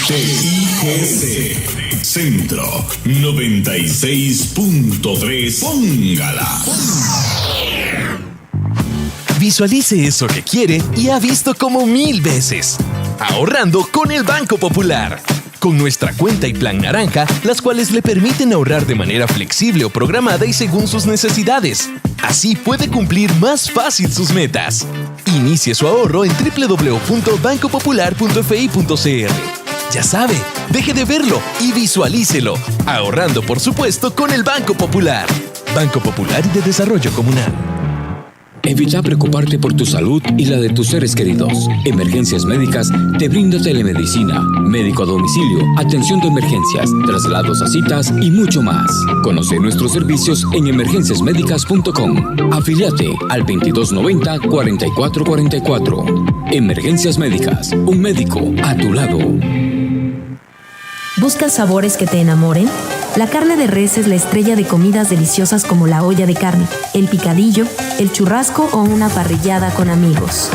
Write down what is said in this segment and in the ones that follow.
TIGC Centro 96.3. Póngala. Visualice eso que quiere y ha visto como 1000 veces. Ahorrando con el Banco Popular. Con nuestra cuenta y plan naranja, las cuales le permiten ahorrar de manera flexible o programada y según sus necesidades. Así puede cumplir más fácil sus metas. Inicie su ahorro en www.bancopopular.fi.cr. Ya sabe, deje de verlo y visualícelo. Ahorrando, por supuesto, con el Banco Popular. Banco Popular y de Desarrollo Comunal. Evita preocuparte por tu salud y la de tus seres queridos. Emergencias Médicas te brinda telemedicina, médico a domicilio, atención de emergencias, traslados a citas y mucho más. Conoce nuestros servicios en emergenciasmedicas.com. Afíliate al 2290-4444. Emergencias Médicas, un médico a tu lado. ¿Buscas sabores que te enamoren? La carne de res es la estrella de comidas deliciosas como la olla de carne, el picadillo, el churrasco o una parrillada con amigos.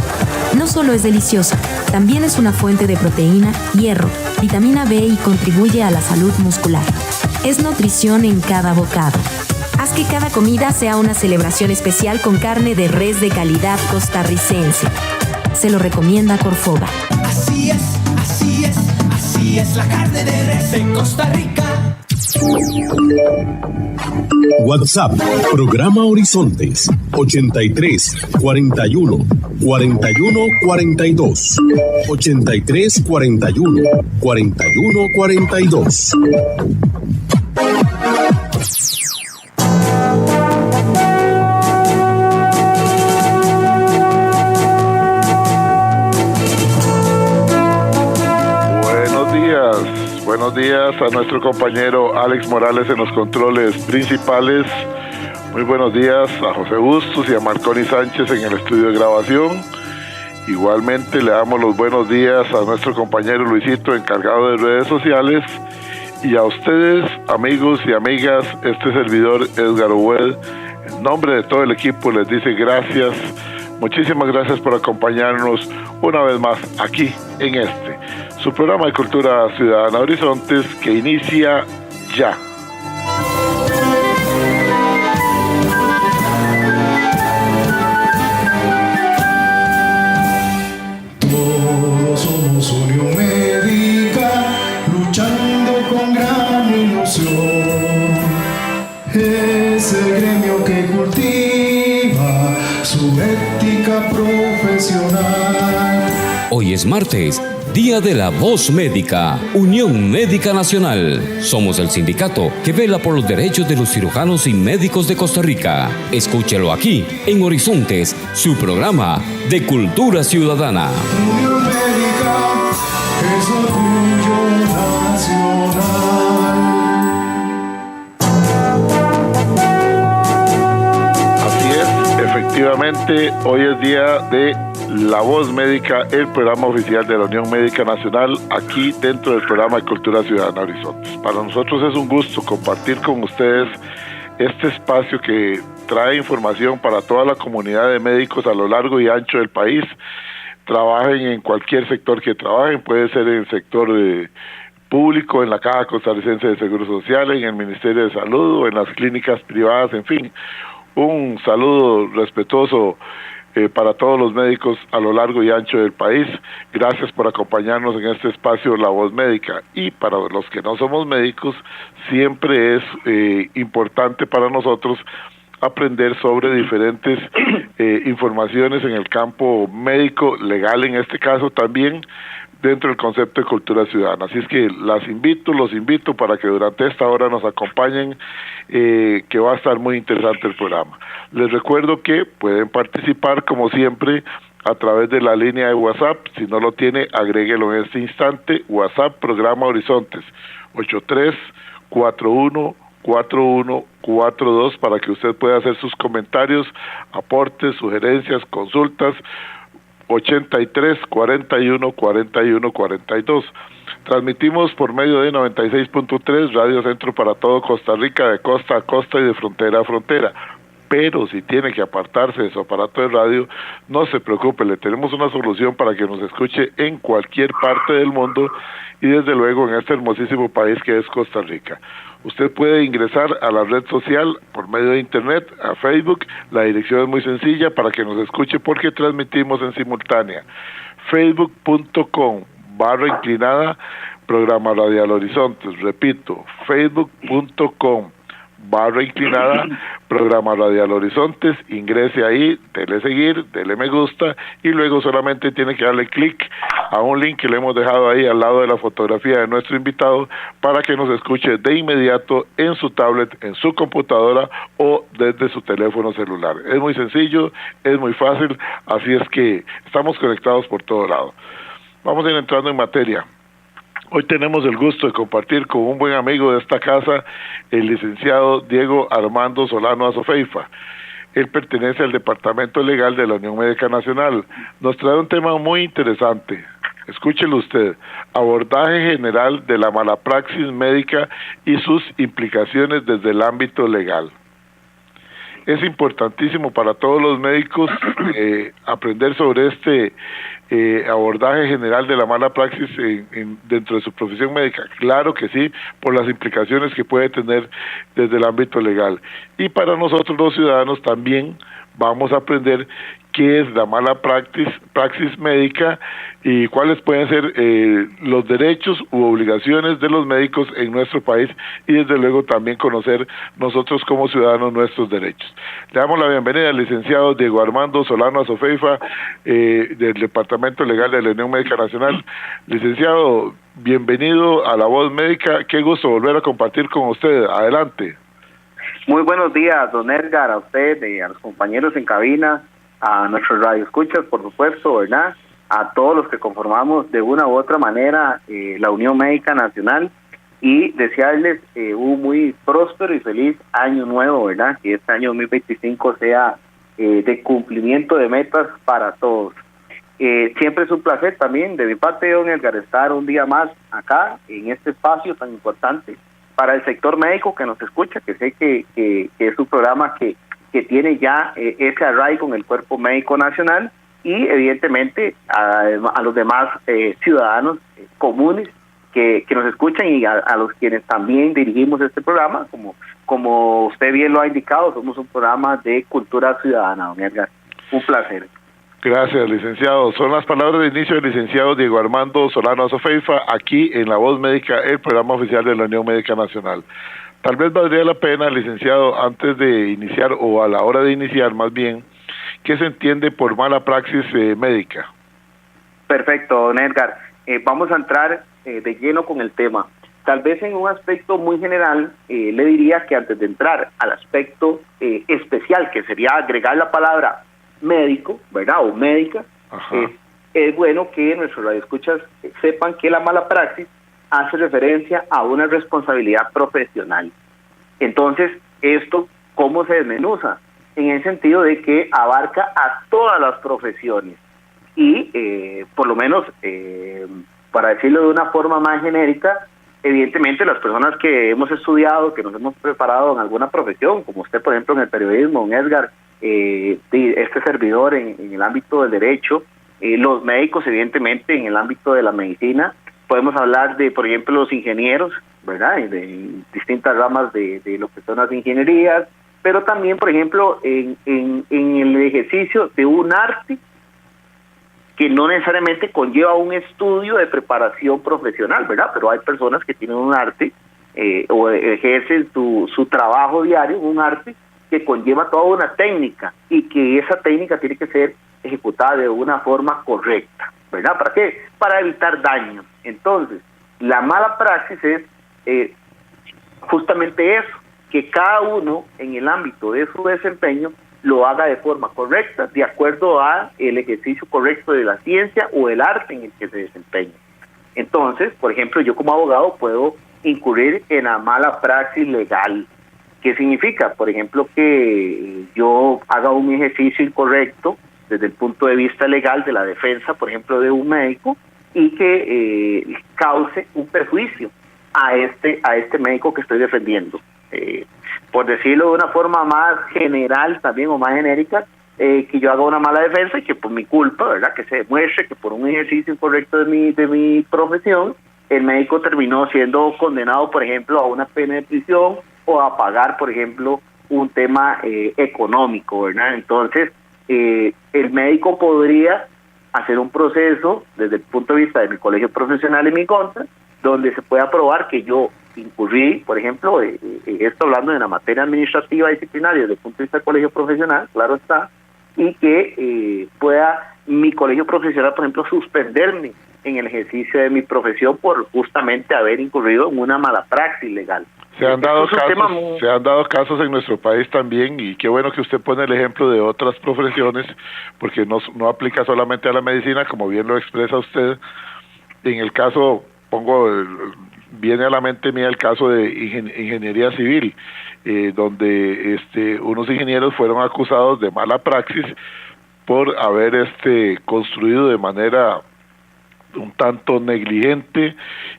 No solo es deliciosa, también es una fuente de proteína, hierro, vitamina B y contribuye a la salud muscular. Es nutrición en cada bocado. Haz que cada comida sea una celebración especial con carne de res de calidad costarricense. Se lo recomienda Corfoga. Así es, así es, así es la carne de res en Costa Rica. WhatsApp, programa Horizontes 83 41 41 42 83 41 41 42. Buenos días a nuestro compañero Alex Morales en los controles principales. Muy buenos días a José Bustos y a Marconi Sánchez en el estudio de grabación. Igualmente le damos los buenos días a nuestro compañero Luisito, encargado de redes sociales. Y a ustedes, amigos y amigas, este servidor Edgar Obuel, en nombre de todo el equipo les dice gracias. Muchísimas gracias por acompañarnos una vez más aquí en su programa de Cultura Ciudadana Horizontes, que inicia ya. Todos somos Unión Médica, luchando con gran ilusión. Es el gremio que cultiva su ética profesional. Hoy es martes, Día de la Voz Médica, Unión Médica Nacional. Somos el sindicato que vela por los derechos de los cirujanos y médicos de Costa Rica. Escúchelo aquí, en Horizontes, su programa de Cultura Ciudadana. Unión Médica es orgullo nacional. Así es, efectivamente, hoy es día de La Voz Médica, el programa oficial de la Unión Médica Nacional, aquí dentro del programa de Cultura Ciudadana Horizontes. Para nosotros es un gusto compartir con ustedes este espacio que trae información para toda la comunidad de médicos a lo largo y ancho del país. Trabajen en cualquier sector que trabajen, puede ser en el sector público, en la Caja Costarricense de Seguro Social, en el Ministerio de Salud o en las clínicas privadas, en fin. Un saludo respetuoso para todos los médicos a lo largo y ancho del país. Gracias por acompañarnos en este espacio La Voz Médica. Y para los que no somos médicos, siempre es importante para nosotros aprender sobre diferentes informaciones en el campo médico, legal en este caso también, dentro del concepto de cultura ciudadana. Así es que los invito para que durante esta hora nos acompañen, que va a estar muy interesante el programa. Les recuerdo que pueden participar como siempre a través de la línea de WhatsApp. Si no lo tiene, agréguelo en este instante. WhatsApp, programa Horizontes 83414142, para que usted pueda hacer sus comentarios, aportes, sugerencias, consultas. 83 41 41 42. Transmitimos por medio de 96.3 Radio Centro para todo Costa Rica, de costa a costa y de frontera a frontera. pero si tiene que apartarse de su aparato de radio, no se preocupe, le tenemos una solución para que nos escuche en cualquier parte del mundo y desde luego en este hermosísimo país que es Costa Rica. Usted puede ingresar a la red social por medio de internet, a Facebook, la dirección es muy sencilla para que nos escuche porque transmitimos en simultánea. Facebook.com/inclinada Programa Radial Horizontes, repito, Facebook.com/inclinada Programa Radial Horizontes, ingrese ahí, dele seguir, dele me gusta y luego solamente tiene que darle clic a un link que le hemos dejado ahí al lado de la fotografía de nuestro invitado para que nos escuche de inmediato en su tablet, en su computadora o desde su teléfono celular. Es muy sencillo, es muy fácil, así es que estamos conectados por todo lado. Vamos a ir entrando en materia. Hoy tenemos el gusto de compartir con un buen amigo de esta casa, el licenciado Diego Armando Solano Azofeifa. Él pertenece al Departamento Legal de la Unión Médica Nacional. Nos trae un tema muy interesante. Escúchelo usted. Abordaje general de la mala praxis médica y sus implicaciones desde el ámbito legal. Es importantísimo para todos los médicos aprender sobre este abordaje general de la mala praxis dentro de su profesión médica. Claro que sí, por las implicaciones que puede tener desde el ámbito legal. Y para nosotros los ciudadanos también vamos a aprender qué es la mala praxis médica y cuáles pueden ser los derechos u obligaciones de los médicos en nuestro país y desde luego también conocer nosotros como ciudadanos nuestros derechos. Le damos la bienvenida al licenciado Diego Armando Solano Azofeifa del Departamento Legal de la Unión Médica Nacional. Licenciado, bienvenido a La Voz Médica, qué gusto volver a compartir con usted, adelante. Muy buenos días, don Edgar, a usted, a los compañeros en cabina, a nuestros radioescuchas, por supuesto, ¿verdad? A todos los que conformamos de una u otra manera la Unión Médica Nacional y desearles un muy próspero y feliz año nuevo, ¿verdad? Que este año 2025 sea de cumplimiento de metas para todos. Siempre es un placer también de mi parte, don Edgar, estar un día más acá en este espacio tan importante para el sector médico que nos escucha, que sé que es un programa que tiene ya ese arraigo con el Cuerpo Médico Nacional y evidentemente a los demás ciudadanos comunes que nos escuchan y a los quienes también dirigimos este programa, como usted bien lo ha indicado, somos un programa de cultura ciudadana, don Edgar. Un placer. Gracias, licenciado. Son las palabras de inicio del licenciado Diego Armando Solano Azofeifa, aquí en La Voz Médica, el programa oficial de la Unión Médica Nacional. Tal vez valdría la pena, licenciado, antes de iniciar, o a la hora de iniciar más bien, ¿qué se entiende por mala praxis médica? Perfecto, don Edgar. Vamos a entrar de lleno con el tema. Tal vez en un aspecto muy general, le diría que antes de entrar al aspecto especial, que sería agregar la palabra médico, ¿verdad? O médica, es bueno que nuestros radioescuchas sepan que la mala praxis hace referencia a una responsabilidad profesional. Entonces, ¿esto cómo se desmenuza? En el sentido de que abarca a todas las profesiones y, por lo menos, para decirlo de una forma más genérica, evidentemente las personas que hemos estudiado, que nos hemos preparado en alguna profesión, como usted, por ejemplo, en el periodismo, don Edgar, este servidor en el ámbito del derecho, los médicos evidentemente en el ámbito de la medicina, podemos hablar de, por ejemplo, los ingenieros, ¿verdad? De distintas ramas de lo que son las ingenierías, pero también, por ejemplo, en el ejercicio de un arte que no necesariamente conlleva un estudio de preparación profesional, ¿verdad? Pero hay personas que tienen un arte o ejercen su trabajo diario, un arte que conlleva toda una técnica y que esa técnica tiene que ser ejecutada de una forma correcta, ¿verdad? ¿Para qué? Para evitar daños. Entonces, la mala praxis es justamente eso, que cada uno en el ámbito de su desempeño lo haga de forma correcta, de acuerdo a el ejercicio correcto de la ciencia o el arte en el que se desempeña. Entonces, por ejemplo, yo como abogado puedo incurrir en la mala praxis legal. ¿Qué significa? Por ejemplo, que yo haga un ejercicio incorrecto desde el punto de vista legal de la defensa, por ejemplo, de un médico, y que cause un perjuicio a este médico que estoy defendiendo. por decirlo de una forma más general también o más genérica, que yo haga una mala defensa y que por mi culpa, ¿verdad?, que se demuestre que por un ejercicio incorrecto de mi profesión, el médico terminó siendo condenado, por ejemplo, a una pena de prisión o a pagar, por ejemplo, un tema económico, ¿verdad? Entonces, el médico podría hacer un proceso desde el punto de vista de mi colegio profesional en mi contra, donde se pueda probar que yo incurrí, por ejemplo, esto hablando de la materia administrativa disciplinaria desde el punto de vista del colegio profesional, claro está, y que pueda mi colegio profesional, por ejemplo, suspenderme en el ejercicio de mi profesión por justamente haber incurrido en una mala praxis legal. Se han dado casos en nuestro país también, y qué bueno que usted pone el ejemplo de otras profesiones, porque no aplica solamente a la medicina, como bien lo expresa usted. En el caso, viene a la mente mía el caso de ingeniería civil, donde unos ingenieros fueron acusados de mala praxis por haber construido de manera un tanto negligente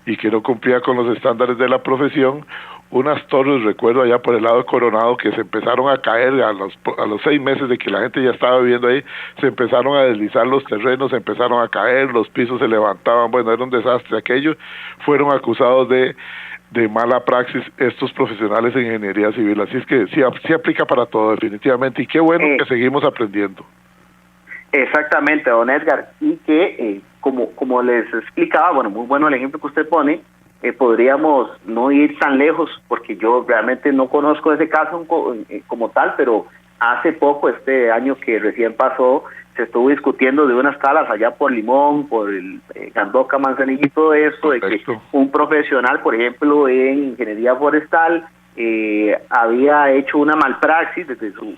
y que no cumplía con los estándares de la profesión unas torres, recuerdo allá por el lado de Coronado, que se empezaron a caer a los 6 meses de que la gente ya estaba viviendo ahí, se empezaron a deslizar los terrenos, se empezaron a caer, los pisos se levantaban, bueno, era un desastre aquello. Fueron acusados de mala praxis estos profesionales en ingeniería civil, así es que sí aplica para todo definitivamente, y qué bueno que seguimos aprendiendo. Exactamente, don Edgar, y que como les explicaba, bueno, muy bueno el ejemplo que usted pone, podríamos no ir tan lejos, porque yo realmente no conozco ese caso como tal, pero hace poco, este año que recién pasó, se estuvo discutiendo de unas talas allá por Limón, por el Gandoca, Manzanillo y todo eso, de que un profesional, por ejemplo, en ingeniería forestal, había hecho una malpraxis desde su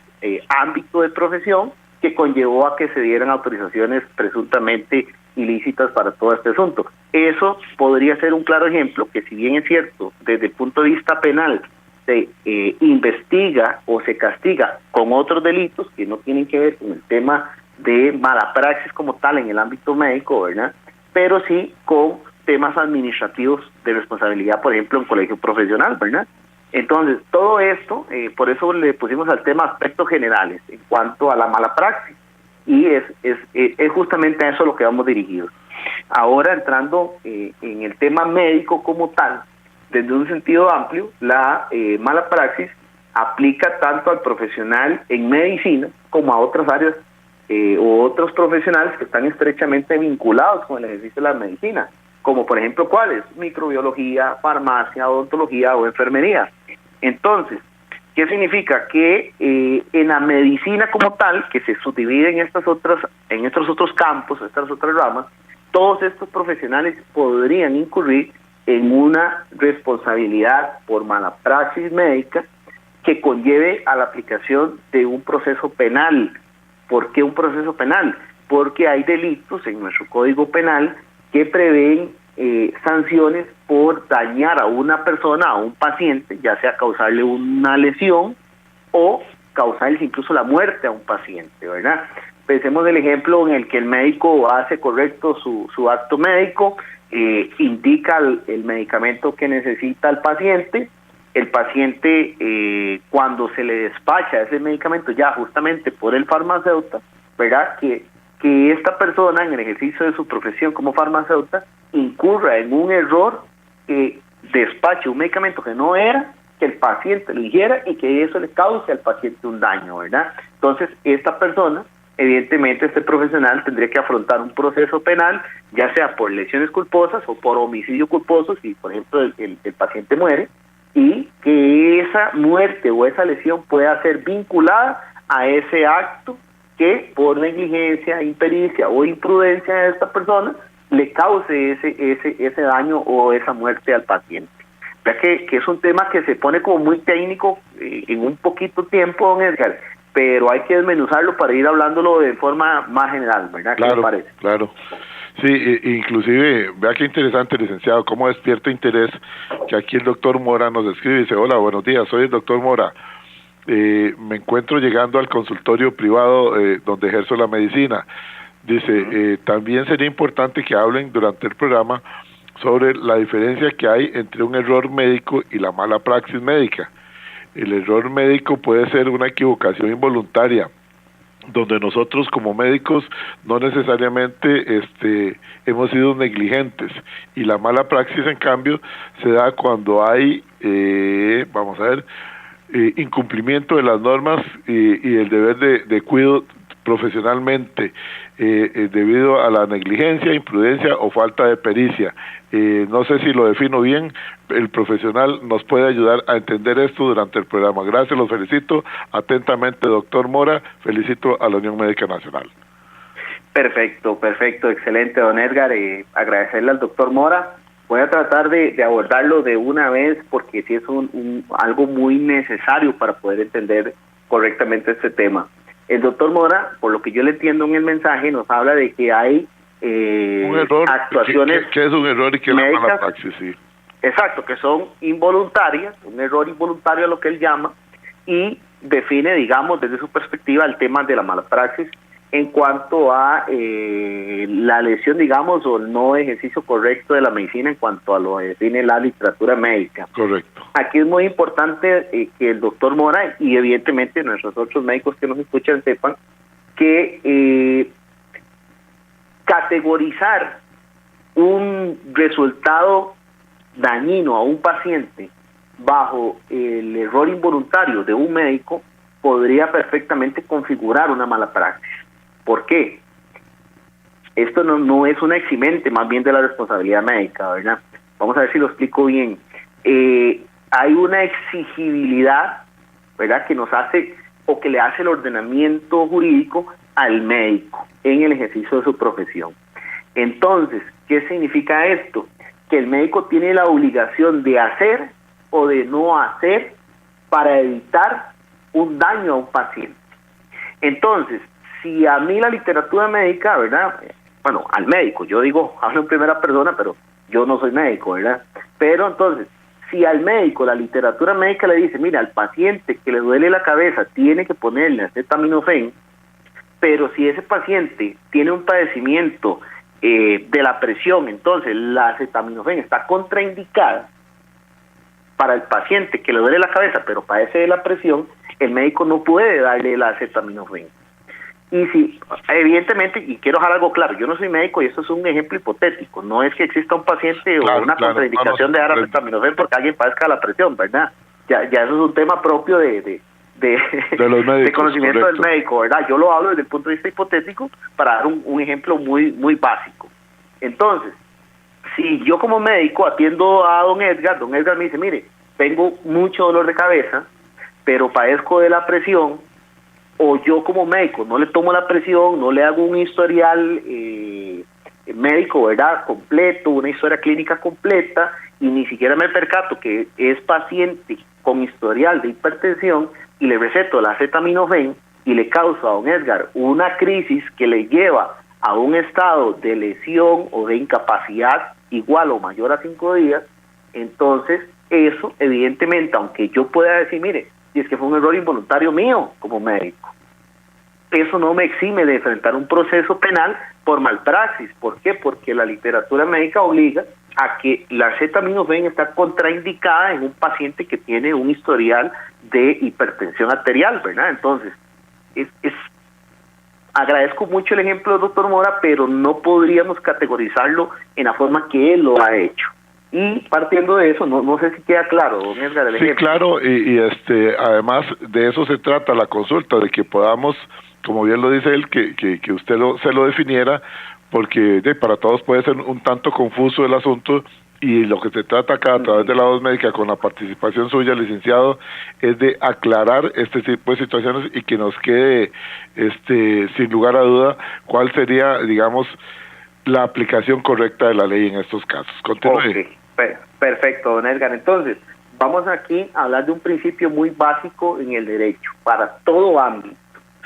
ámbito de profesión, que conllevó a que se dieran autorizaciones presuntamente ilícitas para todo este asunto. Eso podría ser un claro ejemplo que, si bien es cierto, desde el punto de vista penal se investiga o se castiga con otros delitos que no tienen que ver con el tema de mala praxis como tal en el ámbito médico, ¿verdad?, pero sí con temas administrativos de responsabilidad, por ejemplo, en colegio profesional, ¿verdad? Entonces, todo esto, por eso le pusimos al tema aspectos generales en cuanto a la mala praxis, y es justamente a eso lo que vamos dirigidos. Ahora, entrando en el tema médico como tal, desde un sentido amplio, la mala praxis aplica tanto al profesional en medicina como a otras áreas o otros profesionales que están estrechamente vinculados con el ejercicio de la medicina, como por ejemplo, ¿cuáles? Microbiología, farmacia, odontología o enfermería. Entonces, ¿qué significa? Que en la medicina como tal, que se subdivide en estos otros campos, estas otras ramas, todos estos profesionales podrían incurrir en una responsabilidad por mala praxis médica que conlleve a la aplicación de un proceso penal. ¿Por qué un proceso penal? Porque hay delitos en nuestro Código Penal que prevén sanciones por dañar a una persona, a un paciente, ya sea causarle una lesión o causarle incluso la muerte a un paciente, ¿verdad? Pensemos el ejemplo en el que el médico hace correcto su acto médico, indica el medicamento que necesita el paciente cuando se le despacha ese medicamento ya justamente por el farmacéutico, ¿verdad?, que esta persona en el ejercicio de su profesión como farmacéutica incurra en un error que despache un medicamento que no era, que el paciente lo dijera y que eso le cause al paciente un daño, ¿verdad? Entonces, esta persona, evidentemente, este profesional tendría que afrontar un proceso penal, ya sea por lesiones culposas o por homicidio culposo, si por ejemplo el paciente muere, y que esa muerte o esa lesión pueda ser vinculada a ese acto que por negligencia, impericia o imprudencia de esta persona le cause ese daño o esa muerte al paciente. Vea que es un tema que se pone como muy técnico en un poquito tiempo, don Edgar, pero hay que desmenuzarlo para ir hablándolo de forma más general, ¿verdad? ¿Qué le parece? Claro. Sí, inclusive, vea qué interesante, licenciado, cómo despierta interés que aquí el doctor Mora nos escribe y dice: hola, buenos días, soy el doctor Mora. Me encuentro llegando al consultorio privado donde ejerzo la medicina. Dice, también sería importante que hablen durante el programa sobre la diferencia que hay entre un error médico y la mala praxis médica. El error médico puede ser una equivocación involuntaria, donde nosotros como médicos no necesariamente hemos sido negligentes, y la mala praxis en cambio se da cuando hay incumplimiento de las normas y el deber de cuidado profesionalmente debido a la negligencia, imprudencia o falta de pericia. No sé si lo defino bien, el profesional nos puede ayudar a entender esto durante el programa. Gracias, los felicito atentamente, doctor Mora, felicito a la Unión Médica Nacional. Perfecto, excelente, don Edgar, agradecerle al doctor Mora. Voy a tratar de abordarlo de una vez porque sí es algo muy necesario para poder entender correctamente este tema. El doctor Mora, por lo que yo le entiendo en el mensaje, nos habla de que hay un error, actuaciones que es un error y que es la mala praxis, sí. Exacto, que son involuntarias, un error involuntario a lo que él llama, y define, digamos, desde su perspectiva el tema de la mala praxis en cuanto a la lesión, digamos, o el no ejercicio correcto de la medicina en cuanto a lo que define la literatura médica. Correcto. Aquí es muy importante que el doctor Mora y evidentemente nuestros otros médicos que nos escuchan sepan que categorizar un resultado dañino a un paciente bajo el error involuntario de un médico podría perfectamente configurar una mala praxis. ¿Por qué? Esto no es una eximente más bien de la responsabilidad médica, ¿verdad? Vamos a ver si lo explico bien. Hay una exigibilidad, ¿verdad?, que nos hace o que le hace el ordenamiento jurídico al médico en el ejercicio de su profesión. Entonces, ¿qué significa esto? Que el médico tiene la obligación de hacer o de no hacer para evitar un daño a un paciente. Entonces, si a mí la literatura médica, ¿verdad? Bueno, al médico, yo digo, hablo en primera persona, pero yo no soy médico, ¿verdad? Pero entonces, si al médico la literatura médica le dice, mira, al paciente que le duele la cabeza tiene que ponerle acetaminofén, pero si ese paciente tiene un padecimiento de la presión, entonces la acetaminofén está contraindicada para el paciente que le duele la cabeza, pero padece de la presión, el médico no puede darle la acetaminofén. Y si, evidentemente, y quiero dejar algo claro, yo no soy médico y esto es un ejemplo hipotético, no es que exista un paciente o una contraindicación de dar acetaminofén porque alguien padezca la presión, ¿verdad? Ya eso es un tema propio de los médicos, de conocimiento, correcto, del médico, ¿verdad? Yo lo hablo desde el punto de vista hipotético para dar un ejemplo muy básico. Entonces, si yo como médico atiendo a don Edgar me dice, mire, tengo mucho dolor de cabeza, pero padezco de la presión, o yo como médico no le tomo la presión, no le hago un historial médico, ¿verdad?, completo, una historia clínica completa, y ni siquiera me percato que es paciente con historial de hipertensión, y le receto la acetaminofén, y le causa a don Edgar una crisis que le lleva a un estado de lesión o de incapacidad igual o mayor a 5 días, entonces eso evidentemente, aunque yo pueda decir, mire, si es que fue un error involuntario mío como médico, eso no me exime de enfrentar un proceso penal por malpraxis. ¿Por qué? Porque la literatura médica obliga a que la acetaminofén está contraindicada en un paciente que tiene un historial de hipertensión arterial, ¿verdad? Entonces, agradezco mucho el ejemplo del doctor Mora, pero no podríamos categorizarlo en la forma que él lo ha hecho. Y partiendo de eso, no sé si queda claro, don Edgar, el ejemplo. Sí, claro, y además de eso se trata la consulta, de que podamos, como bien lo dice él, que usted se lo definiera, porque para todos puede ser un tanto confuso el asunto, y lo que se trata acá a través de la voz médica con la participación suya, licenciado, es de aclarar este tipo de situaciones y que nos quede sin lugar a duda cuál sería, digamos, la aplicación correcta de la ley en estos casos. Continúe. Okay. Perfecto, don Edgar. Entonces, vamos aquí a hablar de un principio muy básico en el derecho, para todo ámbito,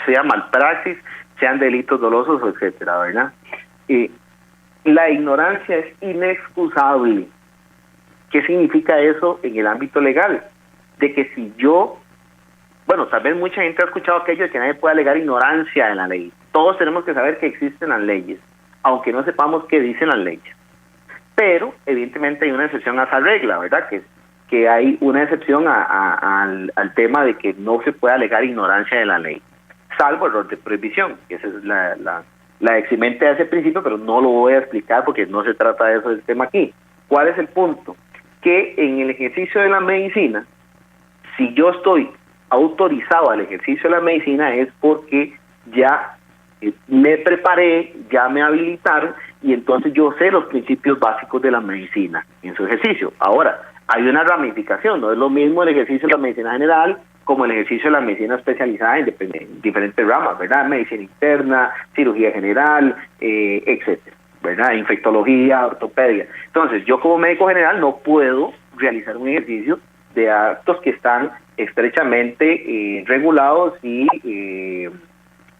sea malpraxis, sean delitos dolosos, etcétera, ¿verdad? La ignorancia es inexcusable. ¿Qué significa eso en el ámbito legal? De que si yo, bueno, tal vez mucha gente ha escuchado aquello de que nadie puede alegar ignorancia en la ley. Todos tenemos que saber que existen las leyes, aunque no sepamos qué dicen las leyes. Pero, evidentemente, hay una excepción a esa regla, ¿verdad? Que que hay una excepción al tema de que no se puede alegar ignorancia de la ley, salvo error de prohibición, que esa es la eximente de ese principio, pero no lo voy a explicar porque no se trata de eso del tema aquí. ¿Cuál es el punto? Que en el ejercicio de la medicina, si yo estoy autorizado al ejercicio de la medicina es porque ya me preparé, ya me habilitaron y entonces yo sé los principios básicos de la medicina en su ejercicio. Ahora, hay una ramificación, no es lo mismo el ejercicio de la medicina general como el ejercicio de la medicina especializada en diferentes ramas, ¿verdad? Medicina interna, cirugía general, etcétera, ¿verdad? Infectología, ortopedia. Entonces, yo como médico general no puedo realizar un ejercicio de actos que están estrechamente regulados y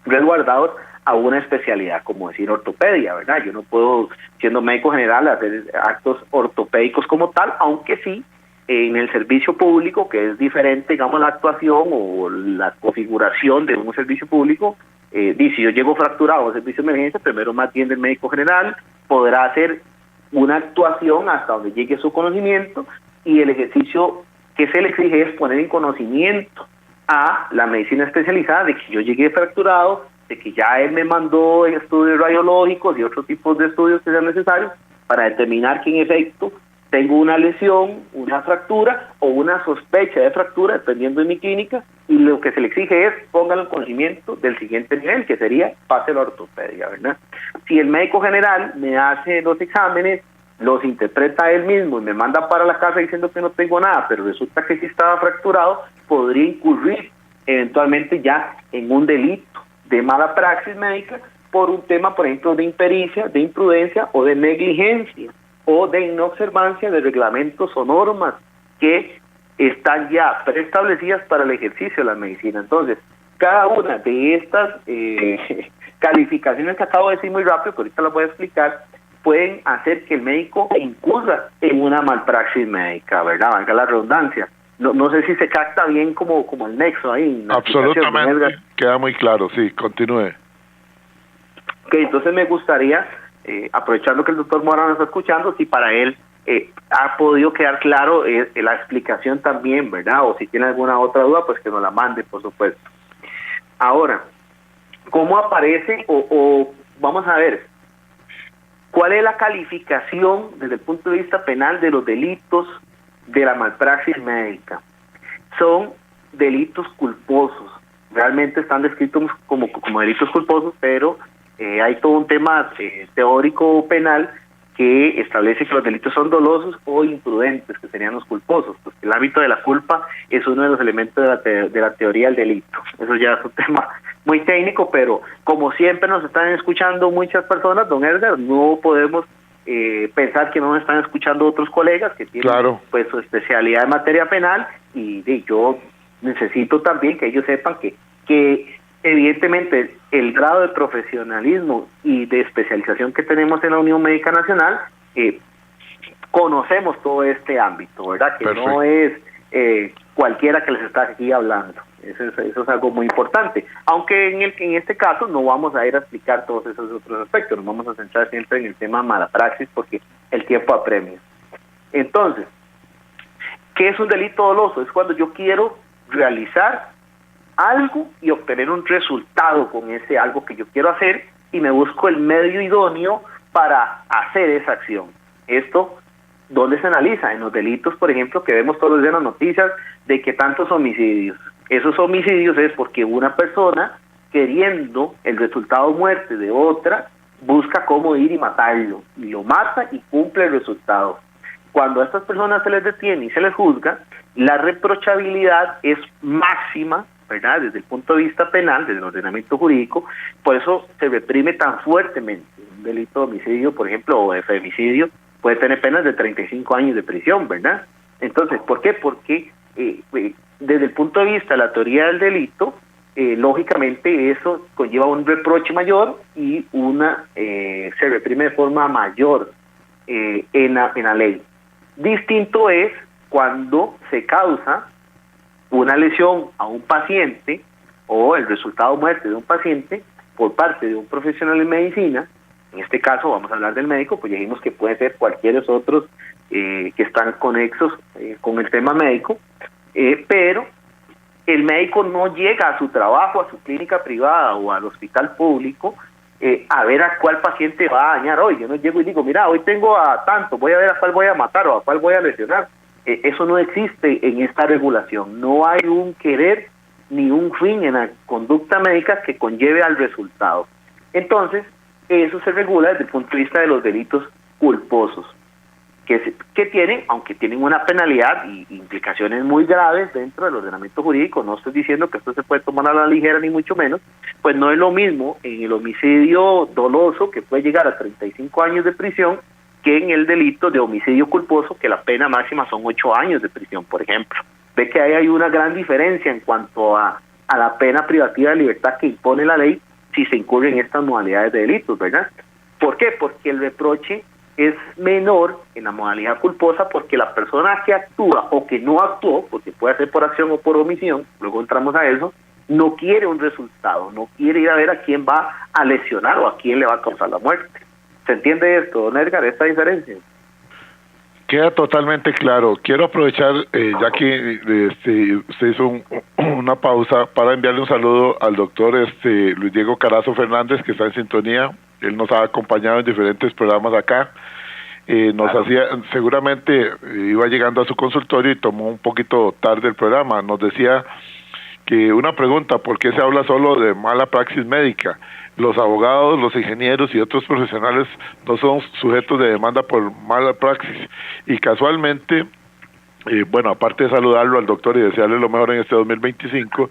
resguardados a una especialidad, como decir ortopedia, ¿verdad? Yo no puedo, siendo médico general, hacer actos ortopédicos como tal, aunque sí, en el servicio público, que es diferente, digamos, la actuación o la configuración de un servicio público, si yo llego fracturado a un servicio de emergencia, primero me atiende el médico general, podrá hacer una actuación hasta donde llegue su conocimiento, y el ejercicio que se le exige es poner en conocimiento a la medicina especializada de que yo llegué fracturado, de que ya él me mandó estudios radiológicos y otros tipos de estudios que sean necesarios para determinar que en efecto tengo una lesión, una fractura o una sospecha de fractura, dependiendo de mi clínica, y lo que se le exige es póngalo en conocimiento del siguiente nivel, que sería pase la ortopedia, ¿verdad? Si el médico general me hace los exámenes, los interpreta él mismo y me manda para la casa diciendo que no tengo nada, pero resulta que sí estaba fracturado, podría incurrir eventualmente ya en un delito de mala praxis médica por un tema, por ejemplo, de impericia, de imprudencia o de negligencia o de inobservancia de reglamentos o normas que están ya preestablecidas para el ejercicio de la medicina. Entonces, cada una de estas calificaciones que acabo de decir muy rápido, que ahorita las voy a explicar, pueden hacer que el médico incurra en una malpraxis médica, ¿verdad? Valga la redundancia. No sé si se capta bien como el nexo ahí. Absolutamente, queda muy claro, sí, continúe. Ok, entonces me gustaría, aprovechando que el doctor Mora nos está escuchando, si para él ha podido quedar claro la explicación también, ¿verdad? O si tiene alguna otra duda, pues que nos la mande, por supuesto. Ahora, ¿cómo aparece o vamos a ver, cuál es la calificación desde el punto de vista penal de los delitos de la malpraxis médica? Son delitos culposos, realmente están descritos como delitos culposos, pero hay todo un tema teórico penal que establece que los delitos son dolosos o imprudentes, que serían los culposos, pues el ámbito de la culpa es uno de los elementos de la teoría del delito. Eso ya es un tema muy técnico, pero como siempre nos están escuchando muchas personas, don Edgar, no podemos pensar que no nos están escuchando otros colegas que tienen pues su especialidad en materia penal y yo necesito también que ellos sepan que evidentemente el grado de profesionalismo y de especialización que tenemos en la Unión Médica Nacional, conocemos todo este ámbito, ¿verdad? Que perfecto. No es cualquiera que les está aquí hablando. Eso es algo muy importante. Aunque en este caso no vamos a ir a explicar todos esos otros aspectos, nos vamos a centrar siempre en el tema mala praxis porque el tiempo apremia. Entonces, ¿qué es un delito doloso? Es cuando yo quiero realizar algo y obtener un resultado con ese algo que yo quiero hacer y me busco el medio idóneo para hacer esa acción. Esto, ¿dónde se analiza? En los delitos, por ejemplo, que vemos todos los días en las noticias de que tantos homicidios. Esos homicidios es porque una persona, queriendo el resultado muerte de otra, busca cómo ir y matarlo, y lo mata y cumple el resultado. Cuando a estas personas se les detiene y se les juzga, la reprochabilidad es máxima, ¿verdad? Desde el punto de vista penal, desde el ordenamiento jurídico, por eso se reprime tan fuertemente. Un delito de homicidio, por ejemplo, o de femicidio, puede tener penas de 35 años de prisión, ¿verdad? Entonces, ¿por qué? Porque desde el punto de vista de la teoría del delito, lógicamente eso conlleva un reproche mayor y se reprime de forma mayor en la ley. Distinto es cuando se causa una lesión a un paciente o el resultado de muerte de un paciente por parte de un profesional en medicina. En este caso vamos a hablar del médico, pues ya dijimos que puede ser cualquiera de otros que están conexos con el tema médico, pero el médico no llega a su trabajo, a su clínica privada o al hospital público a ver a cuál paciente va a dañar hoy. Yo no llego y digo, mira, hoy tengo a tanto, voy a ver a cuál voy a matar o a cuál voy a lesionar. Eso no existe en esta regulación. No hay un querer ni un fin en la conducta médica que conlleve al resultado. Entonces, eso se regula desde el punto de vista de los delitos culposos, que tienen, aunque tienen una penalidad y implicaciones muy graves dentro del ordenamiento jurídico. No estoy diciendo que esto se puede tomar a la ligera ni mucho menos, pues no es lo mismo en el homicidio doloso, que puede llegar a 35 años de prisión, que en el delito de homicidio culposo, que la pena máxima son 8 años de prisión, por ejemplo. Ve que ahí hay una gran diferencia en cuanto a la pena privativa de libertad que impone la ley si se incurre en estas modalidades de delitos, ¿verdad? ¿Por qué? Porque el reproche es menor en la modalidad culposa, porque la persona que actúa o que no actuó, porque puede ser por acción o por omisión, luego entramos a eso, no quiere un resultado, no quiere ir a ver a quién va a lesionar o a quién le va a causar la muerte. ¿Se entiende esto, don Edgar, esta diferencia? Queda totalmente claro. Quiero aprovechar, ya que usted hizo una pausa, para enviarle un saludo al doctor Luis Diego Carazo Fernández, que está en sintonía. Él nos ha acompañado en diferentes programas acá. Seguramente iba llegando a su consultorio y tomó un poquito tarde el programa. Nos decía que una pregunta: ¿por qué se habla solo de mala praxis médica? Los abogados, los ingenieros y otros profesionales no son sujetos de demanda por mala praxis. Y casualmente, aparte de saludarlo al doctor y desearle lo mejor en este 2025,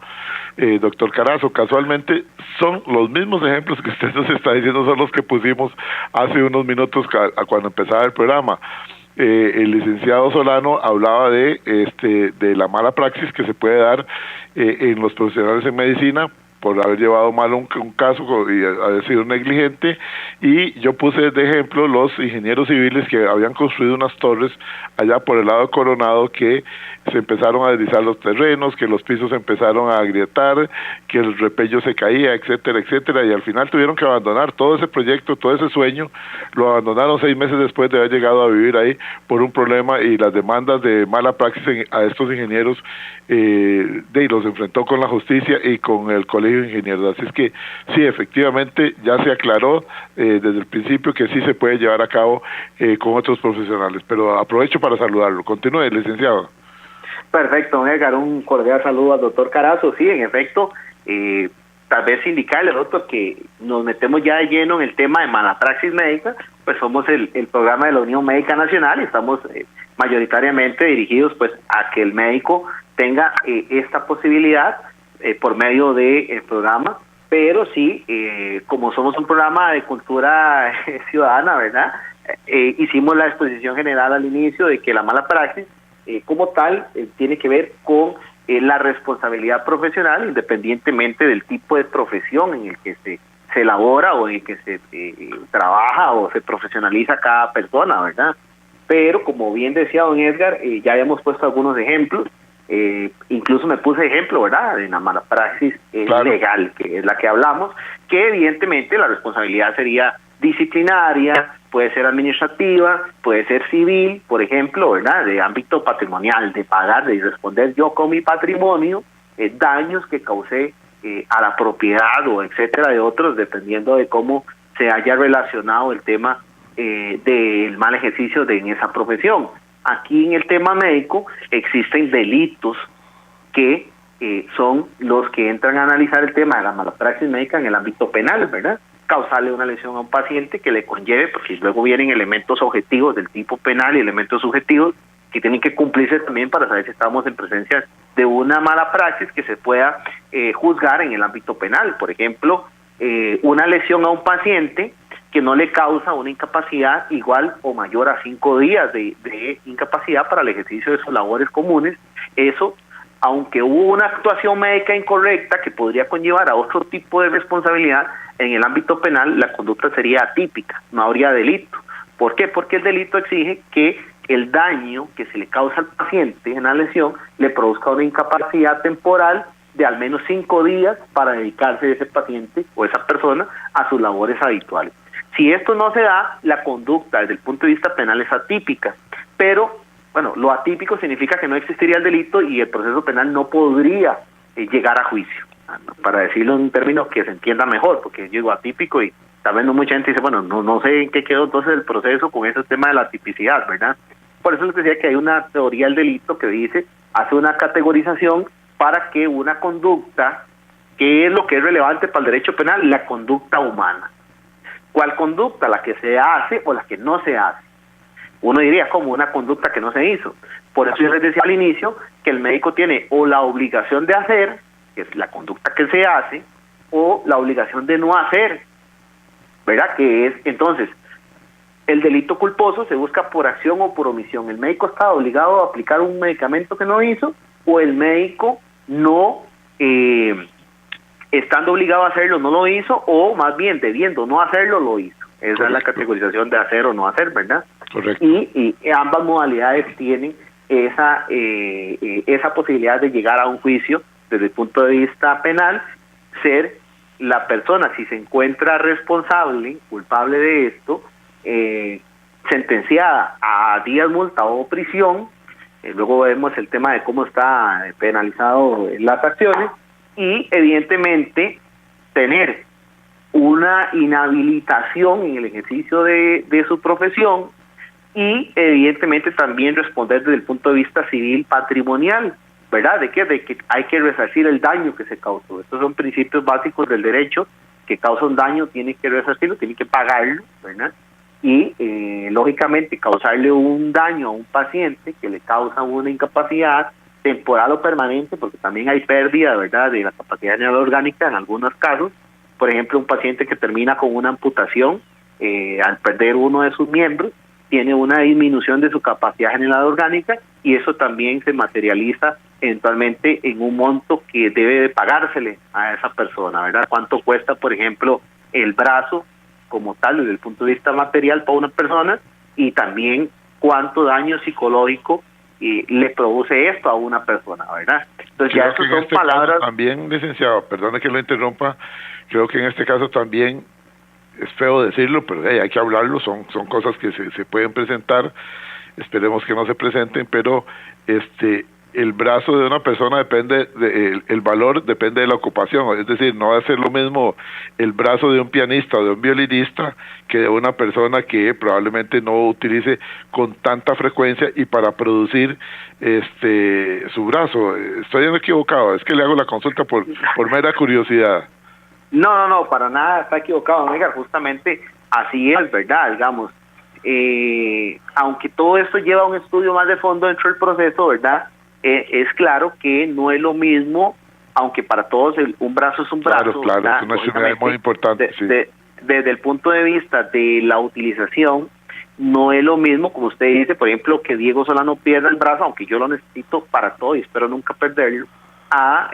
doctor Carazo, casualmente son los mismos ejemplos que usted nos está diciendo, son los que pusimos hace unos minutos cuando empezaba el programa. El licenciado Solano hablaba de la mala praxis que se puede dar en los profesionales en medicina por haber llevado mal un caso y haber sido negligente, y yo puse de ejemplo los ingenieros civiles que habían construido unas torres allá por el lado de Coronado, que se empezaron a deslizar los terrenos, que los pisos empezaron a agrietar, que el repello se caía, etcétera, etcétera, y al final tuvieron que abandonar todo ese proyecto, todo ese sueño. Lo abandonaron 6 meses después de haber llegado a vivir ahí por un problema, y las demandas de mala praxis a estos ingenieros los enfrentó con la justicia y con el colegio de ingenieros. Así es que sí, efectivamente ya se aclaró desde el principio que sí se puede llevar a cabo con otros profesionales, pero aprovecho para saludarlo. Continúe, licenciado. Perfecto, don Edgar, un cordial saludo al doctor Carazo. Sí, en efecto, tal vez indicarle, doctor, que nos metemos ya de lleno en el tema de mala praxis médica. Pues somos el programa de la Unión Médica Nacional y estamos mayoritariamente dirigidos pues a que el médico tenga esta posibilidad por medio del programa, pero sí, como somos un programa de cultura ciudadana, ¿verdad? Hicimos la exposición general al inicio de que la mala praxis como tal tiene que ver con la responsabilidad profesional, independientemente del tipo de profesión en el que se elabora o en el que se trabaja o se profesionaliza cada persona, ¿verdad? Pero como bien decía don Edgar, ya habíamos puesto algunos ejemplos, incluso me puse ejemplo, ¿verdad?, de la mala praxis legal, que es la que hablamos, que evidentemente la responsabilidad sería disciplinaria, puede ser administrativa, puede ser civil, por ejemplo, ¿verdad?, de ámbito patrimonial, de pagar, de responder yo con mi patrimonio daños que causé a la propiedad o etcétera de otros, dependiendo de cómo se haya relacionado el tema del mal ejercicio en esa profesión. Aquí en el tema médico existen delitos que son los que entran a analizar el tema de la mala praxis médica en el ámbito penal, ¿verdad? Causarle una lesión a un paciente que le conlleve, porque luego vienen elementos objetivos del tipo penal y elementos subjetivos que tienen que cumplirse también para saber si estamos en presencia de una mala praxis que se pueda juzgar en el ámbito penal. Por ejemplo, una lesión a un paciente que no le causa una incapacidad igual o mayor a 5 días de incapacidad para el ejercicio de sus labores comunes. Eso, aunque hubo una actuación médica incorrecta que podría conllevar a otro tipo de responsabilidad, en el ámbito penal la conducta sería atípica, no habría delito. ¿Por qué? Porque el delito exige que el daño que se le causa al paciente en la lesión le produzca una incapacidad temporal de al menos 5 días para dedicarse ese paciente o esa persona a sus labores habituales. Si esto no se da, la conducta desde el punto de vista penal es atípica, pero bueno, lo atípico significa que no existiría el delito y el proceso penal no podría llegar a juicio, para decirlo en términos que se entienda mejor, porque yo digo atípico y tal vez no mucha gente dice, bueno, no sé en qué quedó entonces el proceso con ese tema de la tipicidad, ¿verdad? Por eso les decía que hay una teoría del delito que dice, hace una categorización para que una conducta, ¿qué es lo que es relevante para el derecho penal? La conducta humana. ¿Cuál conducta? La que se hace o la que no se hace. Uno diría como una conducta que no se hizo. Por eso yo les decía al inicio que el médico tiene o la obligación de hacer, que es la conducta que se hace, o la obligación de no hacer, ¿verdad? Que es, entonces, el delito culposo se busca por acción o por omisión. El médico está obligado a aplicar un medicamento que no hizo, o el médico no, estando obligado a hacerlo, no lo hizo, o más bien debiendo no hacerlo, lo hizo. Esa Correcto. Es la categorización de hacer o no hacer, ¿verdad? Correcto. Y ambas modalidades tienen esa posibilidad de llegar a un juicio desde el punto de vista penal, ser la persona, si se encuentra responsable, culpable de esto, sentenciada a días multa o prisión. Luego vemos el tema de cómo está penalizado las acciones y evidentemente tener una inhabilitación en el ejercicio de su profesión y evidentemente también responder desde el punto de vista civil patrimonial, ¿verdad? ¿De qué? De que hay que resarcir el daño que se causó. Estos son principios básicos del derecho, que causa un daño, tiene que resarcirlo, tiene que pagarlo, ¿verdad? Y lógicamente causarle un daño a un paciente que le causa una incapacidad temporal o permanente, porque también hay pérdida, ¿verdad?, de la capacidad general orgánica en algunos casos. Por ejemplo, un paciente que termina con una amputación, al perder uno de sus miembros, tiene una disminución de su capacidad general orgánica y eso también se materializa eventualmente en un monto que debe de pagársele a esa persona, ¿verdad? ¿Cuánto cuesta, por ejemplo, el brazo como tal desde el punto de vista material para una persona y también cuánto daño psicológico le produce esto a una persona, ¿verdad? Entonces creo ya eso son palabras... También, licenciado, perdone que lo interrumpa, creo que en este caso también es feo decirlo, pero hay que hablarlo, son cosas que se pueden presentar, esperemos que no se presenten, pero el brazo de una persona depende, el valor depende de la ocupación, es decir, no va a ser lo mismo el brazo de un pianista o de un violinista que de una persona que probablemente no utilice con tanta frecuencia y para producir su brazo. Estoy equivocado, es que le hago la consulta por mera curiosidad. No, para nada está equivocado, amiga, justamente así es, ¿verdad? Digamos, aunque todo esto lleva a un estudio más de fondo dentro del proceso, ¿verdad? Es claro que no es lo mismo, aunque para todos un brazo es un brazo. Claro, es una actividad muy importante. Sí. Desde el punto de vista de la utilización, no es lo mismo, como usted dice, por ejemplo, que Diego Solano pierda el brazo, aunque yo lo necesito para todo y espero nunca perderlo, a,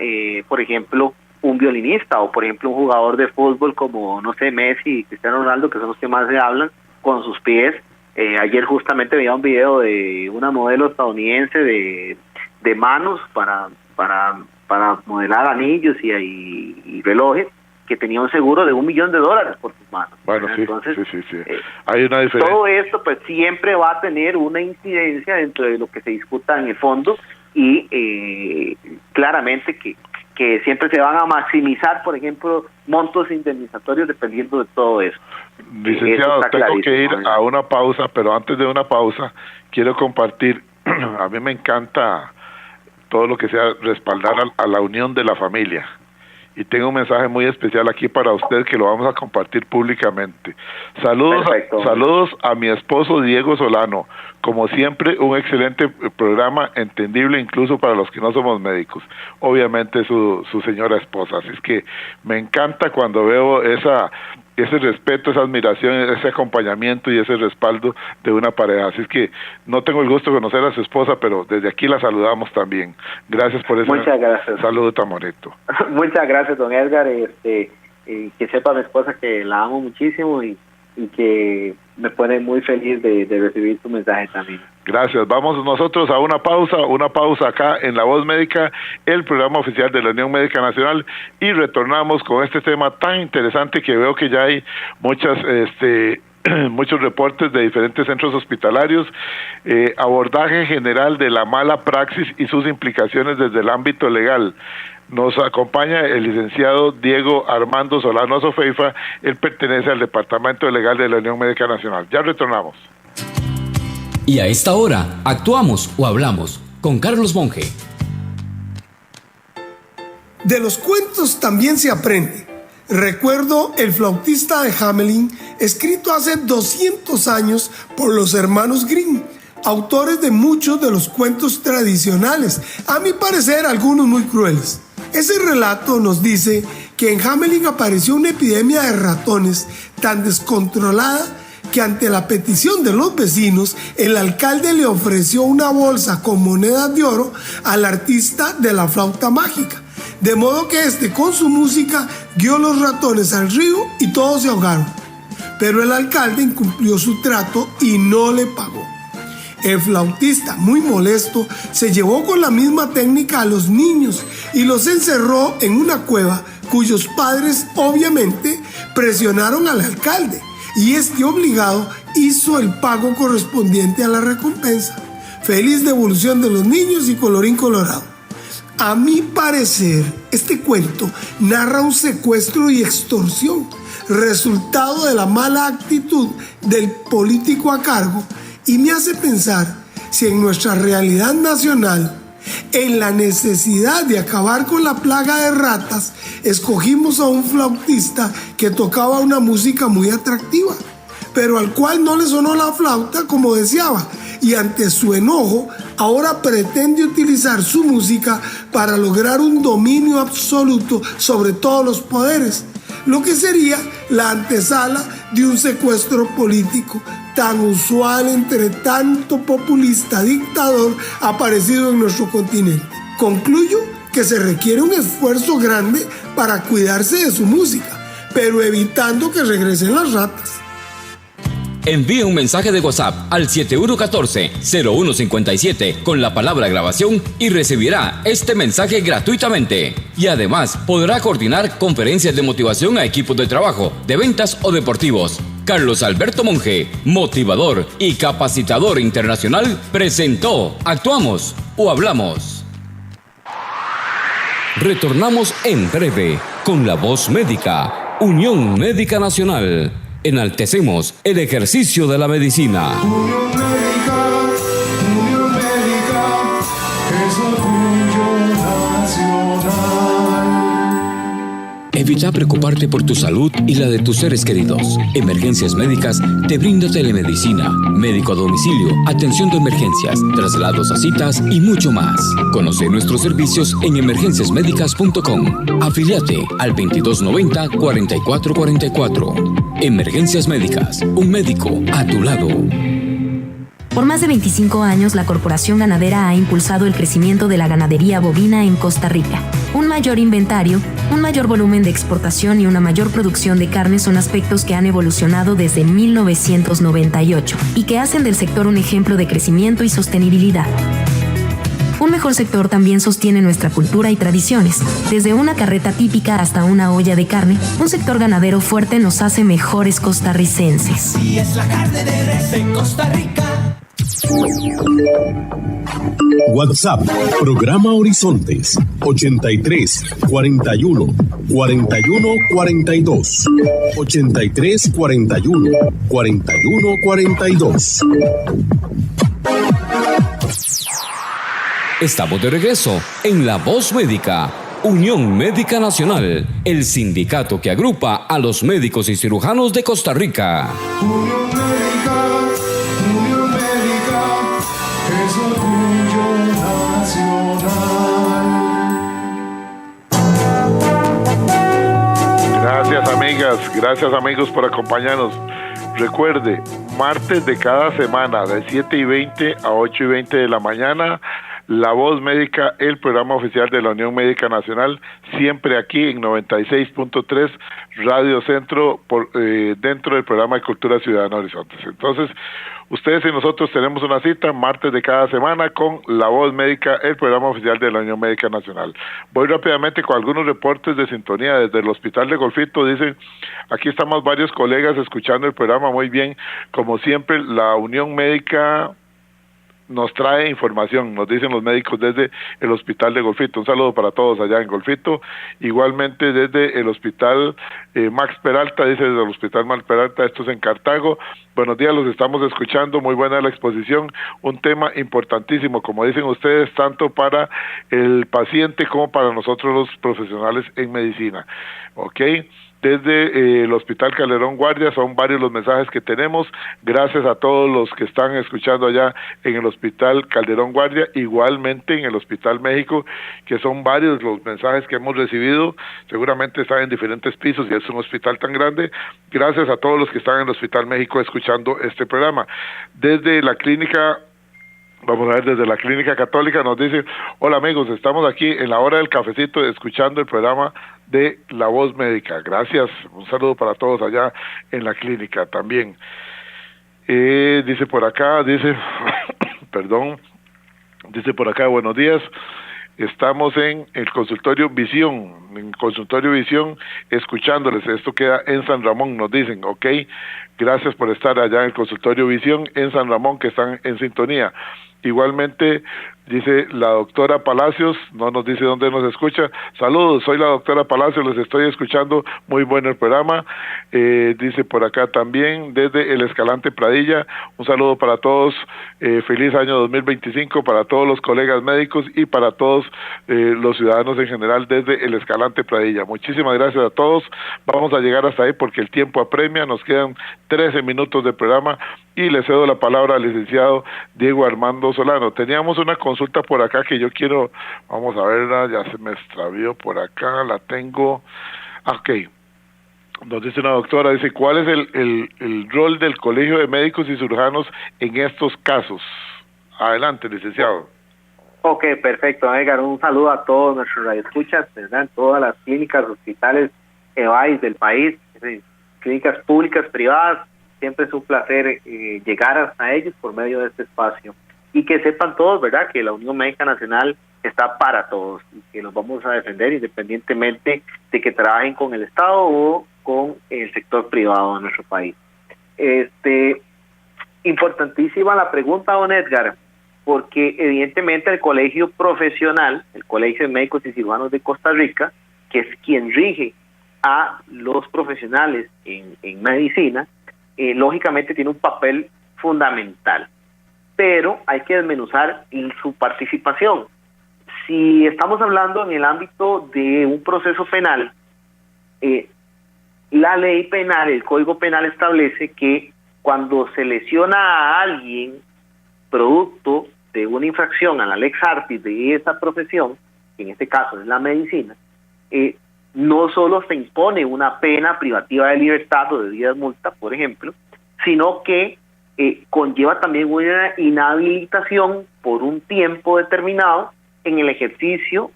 por ejemplo, un violinista o, por ejemplo, un jugador de fútbol como, no sé, Messi y Cristiano Ronaldo, que son los que más se hablan, con sus pies. Ayer justamente veía un video de una modelo estadounidense de manos para modelar anillos y relojes, que tenía un seguro de $1 millón por sus manos. Bueno, sí, entonces, sí. Hay una diferencia. Todo esto pues siempre va a tener una incidencia dentro de lo que se discuta en el fondo y claramente que siempre se van a maximizar, por ejemplo, montos indemnizatorios dependiendo de todo eso. Licenciado, tengo que ir a una pausa, pero antes de una pausa quiero compartir, a mí me encanta todo lo que sea respaldar a la unión de la familia. Y tengo un mensaje muy especial aquí para usted que lo vamos a compartir públicamente. Saludos a mi esposo Diego Solano. Como siempre, un excelente programa, entendible incluso para los que no somos médicos. Obviamente su señora esposa. Así es que me encanta cuando veo ese respeto, esa admiración, ese acompañamiento y ese respaldo de una pareja. Así es que no tengo el gusto de conocer a su esposa, pero desde aquí la saludamos también. Gracias por ese saludo tan bonito. Muchas gracias, don Edgar. Que sepa mi esposa que la amo muchísimo y que me pone muy feliz de recibir tu mensaje también. Gracias. Vamos nosotros a una pausa acá en La Voz Médica, el programa oficial de la Unión Médica Nacional, y retornamos con este tema tan interesante que veo que ya hay muchas muchos reportes de diferentes centros hospitalarios, abordaje general de la mala praxis y sus implicaciones desde el ámbito legal. Nos acompaña el licenciado Diego Armando Solano Sofeifa. Él pertenece al Departamento Legal de la Unión Médica Nacional. Ya retornamos. Y a esta hora, actuamos o hablamos con Carlos Monge. De los cuentos también se aprende. Recuerdo El flautista de Hamelin, escrito hace 200 años por los hermanos Grimm, autores de muchos de los cuentos tradicionales, a mi parecer algunos muy crueles. Ese relato nos dice que en Hamelin apareció una epidemia de ratones tan descontrolada que ante la petición de los vecinos, el alcalde le ofreció una bolsa con monedas de oro al artista de la flauta mágica, de modo que este con su música guió los ratones al río y todos se ahogaron. Pero el alcalde incumplió su trato y no le pagó. El flautista, muy molesto, se llevó con la misma técnica a los niños y los encerró en una cueva cuyos padres obviamente presionaron al alcalde, y este obligado hizo el pago correspondiente a la recompensa. Feliz devolución de los niños y colorín colorado. A mi parecer, este cuento narra un secuestro y extorsión, resultado de la mala actitud del político a cargo, y me hace pensar si en nuestra realidad nacional, en la necesidad de acabar con la plaga de ratas, escogimos a un flautista que tocaba una música muy atractiva, pero al cual no le sonó la flauta como deseaba, y ante su enojo ahora pretende utilizar su música para lograr un dominio absoluto sobre todos los poderes, lo que sería la antesala de un secuestro político tan usual entre tanto populista dictador aparecido en nuestro continente. Concluyo que se requiere un esfuerzo grande para cuidarse de su música, pero evitando que regresen las ratas. Envíe un mensaje de WhatsApp al 7114-0157 con la palabra grabación y recibirá este mensaje gratuitamente. Y además podrá coordinar conferencias de motivación a equipos de trabajo, de ventas o deportivos. Carlos Alberto Monge, motivador y capacitador internacional, presentó Actuamos o Hablamos. Retornamos en breve con la voz médica, Unión Médica Nacional. Enaltecemos el ejercicio de la medicina. Unión Médica, es orgullo nacional. Evita preocuparte por tu salud y la de tus seres queridos. Emergencias Médicas te brinda telemedicina, médico a domicilio, atención de emergencias, traslados a citas y mucho más. Conoce nuestros servicios en emergenciasmedicas.com. Afíliate al 2290-4444. Emergencias Médicas, un médico a tu lado. Por más de 25 años, la Corporación Ganadera ha impulsado el crecimiento de la ganadería bovina en Costa Rica. Un mayor inventario, un mayor volumen de exportación y una mayor producción de carne son aspectos que han evolucionado desde 1998 y que hacen del sector un ejemplo de crecimiento y sostenibilidad. Un mejor sector también sostiene nuestra cultura y tradiciones. Desde una carreta típica hasta una olla de carne, un sector ganadero fuerte nos hace mejores costarricenses. Así es la carne de res en Costa Rica. WhatsApp, programa Horizontes, 83 41 41 42. 83 41 41 42. Estamos de regreso en La Voz Médica, Unión Médica Nacional, el sindicato que agrupa a los médicos y cirujanos de Costa Rica. Unión Médica, es orgullo nacional. Gracias, amigas, gracias, amigos, por acompañarnos. Recuerde, martes de cada semana, de 7:20 a 8:20 de la mañana, La Voz Médica, el programa oficial de la Unión Médica Nacional, siempre aquí en 96.3 Radio Centro, dentro del programa de Cultura Ciudadana Horizontes. Entonces, ustedes y nosotros tenemos una cita martes de cada semana con La Voz Médica, el programa oficial de la Unión Médica Nacional. Voy rápidamente con algunos reportes de sintonía desde el Hospital de Golfito. Dicen, aquí estamos varios colegas escuchando el programa muy bien. Como siempre, la Unión Médica nos trae información, nos dicen los médicos desde el Hospital de Golfito. Un saludo para todos allá en Golfito. Igualmente desde el Hospital Max Peralta, dice desde el Hospital Max Peralta, esto es en Cartago. Buenos días, los estamos escuchando, muy buena la exposición, un tema importantísimo, como dicen ustedes, tanto para el paciente como para nosotros los profesionales en medicina. ¿Ok? Desde el Hospital Calderón Guardia, son varios los mensajes que tenemos, gracias a todos los que están escuchando allá en el Hospital Calderón Guardia, igualmente en el Hospital México, que son varios los mensajes que hemos recibido, seguramente están en diferentes pisos y es un hospital tan grande, gracias a todos los que están en el Hospital México escuchando este programa. Desde la clínica, vamos a ver, desde la Clínica Católica nos dice, hola amigos, estamos aquí en la hora del cafecito escuchando el programa de La Voz Médica. Gracias, un saludo para todos allá en la clínica también. Dice por acá, perdón, dice por acá, buenos días, estamos en el consultorio Visión, escuchándoles, esto queda en San Ramón, nos dicen, ok, gracias por estar allá en el consultorio Visión en San Ramón, que están en sintonía. Igualmente, dice la doctora Palacios, no nos dice dónde nos escucha. Saludos, soy la doctora Palacios, les estoy escuchando, muy bueno el programa. Dice por acá también, desde el Escalante Pradilla, un saludo para todos, feliz año 2025 para todos los colegas médicos y para todos los ciudadanos en general desde el Escalante Pradilla. Muchísimas gracias a todos, vamos a llegar hasta ahí porque el tiempo apremia, nos quedan 13 minutos de programa y le cedo la palabra al licenciado Diego Armando Solano. Teníamos una consulta por acá que yo quiero, vamos a verla, ya se me extravió por acá, la tengo, ok, nos dice una doctora, dice, ¿cuál es el rol del Colegio de Médicos y Cirujanos en estos casos? Adelante, licenciado. Ok, perfecto, Edgar, un saludo a todos nuestros radioescuchas, ¿verdad? En todas las clínicas, hospitales, EVAIS del país, clínicas públicas, privadas, siempre es un placer llegar hasta ellos por medio de este espacio. Y que sepan todos, ¿verdad?, que la Unión Médica Nacional está para todos y que los vamos a defender independientemente de que trabajen con el Estado o con el sector privado de nuestro país. Importantísima la pregunta, don Edgar, porque evidentemente el colegio profesional, el Colegio de Médicos y Cirujanos de Costa Rica, que es quien rige a los profesionales en medicina, lógicamente tiene un papel fundamental, pero hay que desmenuzar su participación. Si estamos hablando en el ámbito de un proceso penal, la ley penal, el Código Penal establece que cuando se lesiona a alguien producto de una infracción a la lex artis de esa profesión, que en este caso es la medicina, no solo se impone una pena privativa de libertad o de vida de multa, por ejemplo, sino que conlleva también una inhabilitación por un tiempo determinado en el ejercicio